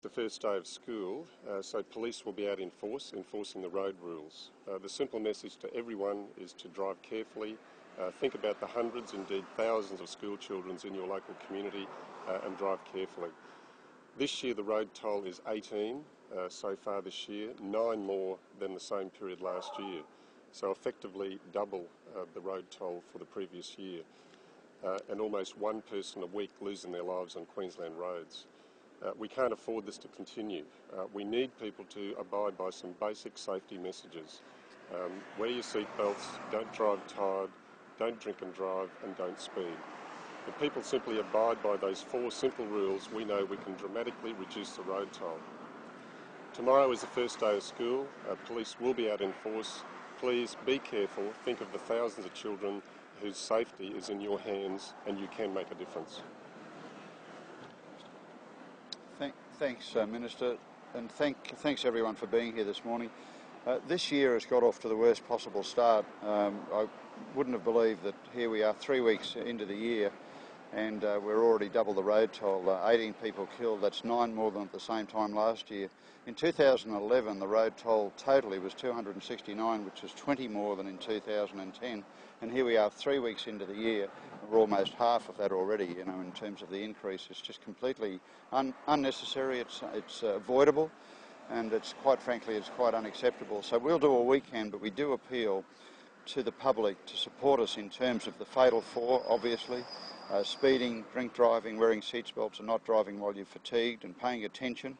The first day of school, so police will be out in force, enforcing the road rules. The simple message to everyone is to drive carefully, think about the hundreds, indeed thousands of school children in your local community and drive carefully. This year the road toll is 18 so far this year, 9 more than the same period last year. So effectively double the road toll for the previous year, and almost one person a week losing their lives on Queensland roads. We can't afford this to continue. We need people to abide by some basic safety messages. Wear your seatbelts, don't drive tired, don't drink and drive, and don't speed. If people simply abide by those 4 simple rules, we know we can dramatically reduce the road toll. Tomorrow is the first day of school. Police will be out in force. Please be careful. Think of the thousands of children whose safety is in your hands, and you can make a difference. Thanks, Minister, and thanks everyone for being here this morning. This year has got off to the worst possible start. I wouldn't have believed that here we are 3 weeks into the year and we're already double the road toll. 18 people killed, that's 9 more than at the same time last year. In 2011 the road toll totally was 269, which was 20 more than in 2010, and here we are 3 weeks into the year. We're almost half of that already, you know, in terms of the increase. It's just completely unnecessary, it's avoidable, and it's quite frankly, it's quite unacceptable. So we'll do all we can, but we do appeal to the public to support us in terms of the fatal 4, obviously, speeding, drink driving, wearing seatbelts and not driving while you're fatigued, and paying attention,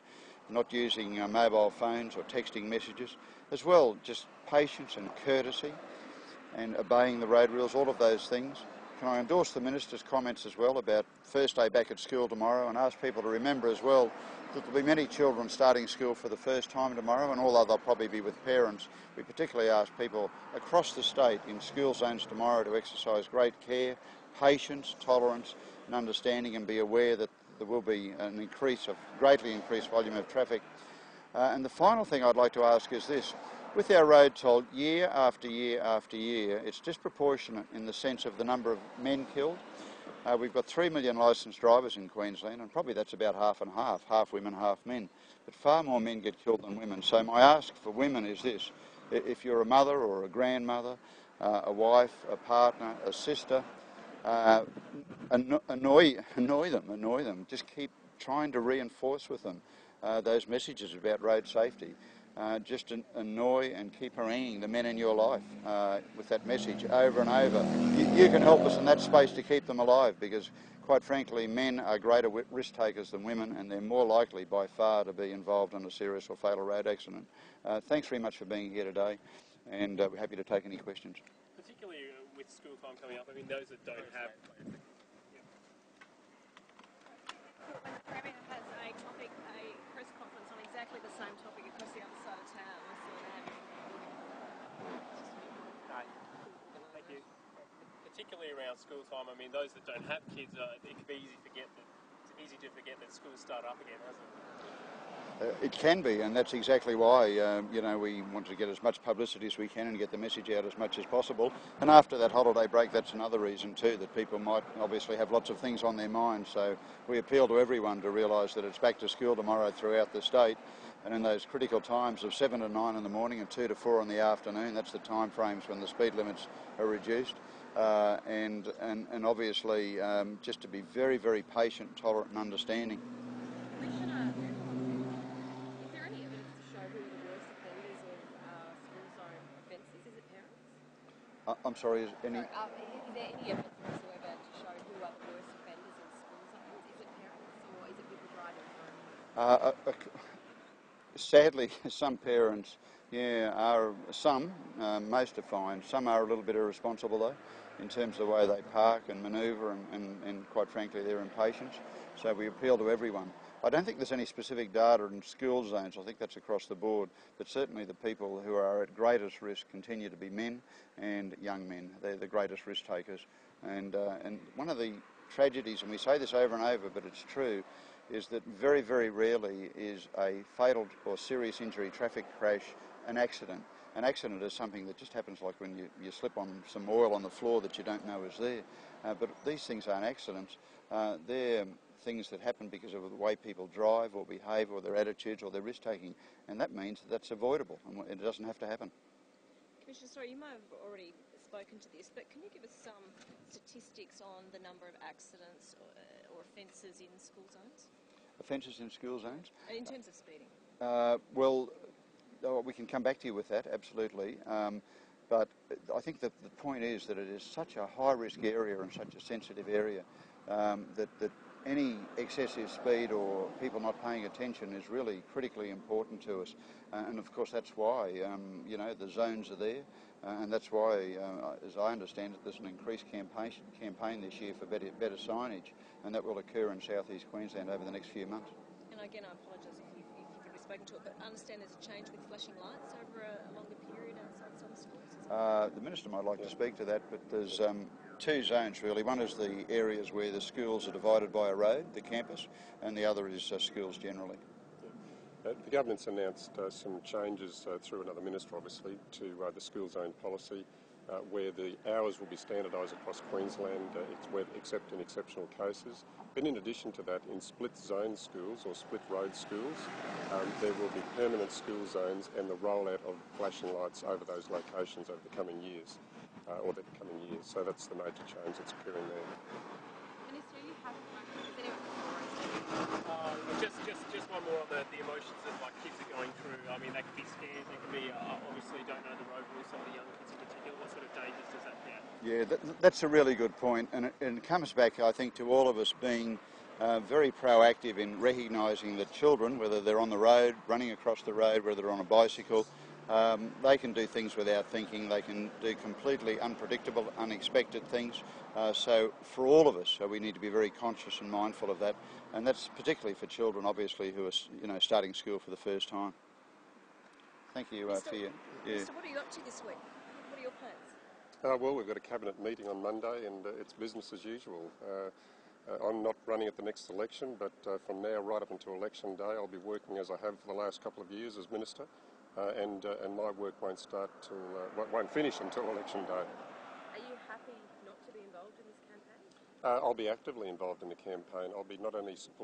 not using mobile phones or texting messages, as well just patience and courtesy and obeying the road rules, all of those things. Can I endorse the Minister's comments as well about first day back at school tomorrow, and ask people to remember as well that there'll be many children starting school for the first time tomorrow, and although they'll probably be with parents, we particularly ask people across the state in school zones tomorrow to exercise great care, patience, tolerance and understanding, and be aware that there will be an greatly increased volume of traffic. And the final thing I'd like to ask is this. With our road toll, year after year after year, it's disproportionate in the sense of the number of men killed. We've got 3 million licensed drivers in Queensland, and probably that's about half and half women, half men. But far more men get killed than women. So my ask for women is this. If you're a mother or a grandmother, a wife, a partner, a sister, annoy them. Just keep trying to reinforce with them those messages about road safety. Just annoy and keep haranguing the men in your life with that message over and over. You can help us in that space to keep them alive, because quite frankly men are greater risk takers than women, and they're more likely by far to be involved in a serious or fatal road accident. Thanks very much for being here today, and we're happy to take any questions. Particularly with school time coming up, I mean those that don't have... When the Premier has a press conference on exactly the same topic across the other side of town, I saw that. Thank you. Particularly around school time, I mean those that don't have kids, it can be easy to forget that schools start up again, hasn't it? It can be, and that's exactly why we want to get as much publicity as we can and get the message out as much as possible. And after that holiday break, that's another reason too, that people might obviously have lots of things on their mind. So we appeal to everyone to realise that it's back to school tomorrow throughout the state, and in those critical times of 7 to 9 in the morning and 2 to 4 in the afternoon, that's the time frames when the speed limits are reduced. And obviously just to be very, very patient, tolerant and understanding. I'm sorry, is there any evidence whatsoever to show who are the worst offenders in school zones? Is it parents or is it people driving home? Sadly, some parents, are most are fine. Some are a little bit irresponsible though, in terms of the way they park and manoeuvre and quite frankly their impatience. So we appeal to everyone. I don't think there's any specific data in school zones. I think that's across the board. But certainly the people who are at greatest risk continue to be men and young men. They're the greatest risk takers. And one of the tragedies, and we say this over and over, but it's true, is that very, very rarely is a fatal or serious injury, traffic crash, an accident. An accident is something that just happens like when you slip on some oil on the floor that you don't know is there. But these things aren't accidents. They're things that happen because of the way people drive or behave or their attitudes or their risk-taking, and that means that that's avoidable and it doesn't have to happen. Commissioner, sorry, you may have already spoken to this, but can you give us some statistics on the number of accidents or offences in school zones? Offences in school zones? In terms of speeding? Well, we can come back to you with that, absolutely. But I think that the point is that it is such a high-risk area and such a sensitive area that any excessive speed or people not paying attention is really critically important to us. And of course that's why, you know, the zones are there, and that's why, as I understand it, there's an increased campaign this year for better signage, and that will occur in southeast Queensland over the next few months. And again, I apologise if you've already spoken to it, but I understand there's a change with flashing lights over a longer period outside some schools. The Minister might like to speak to that, but there's two zones really. One is the areas where the schools are divided by a road, the campus, and the other is schools generally. The government's announced some changes through another minister, obviously, to the school zone policy, where the hours will be standardised across Queensland, except in exceptional cases. But in addition to that, in split zone schools or split road schools, there will be permanent school zones and the rollout of flashing lights over those locations over the coming years, So that's the major change that's occurring there. Minister, you haven't spoken to Just one more on the emotions that like kids are going through. I mean, they can be scared. They can be obviously don't know the road rules. Some of the young kids in particular. What sort of dangers does that create? Yeah, that's a really good point, and it comes back, I think, to all of us being very proactive in recognising that children, whether they're on the road, running across the road, whether they're on a bicycle, they can do things without thinking. They can do completely unpredictable, unexpected things. So for all of us, we need to be very conscious and mindful of that, and that's particularly for children, obviously, who are starting school for the first time. Thank you for your... Yeah. Mr, what are you up to this week? What are your plans? Well, we've got a cabinet meeting on Monday, and it's business as usual. I'm not running at the next election, but from now right up until election day, I'll be working as I have for the last couple of years as minister, and my work won't finish until election day. Are you happy not to be involved in this campaign? I'll be actively involved in the campaign. I'll be not only supporting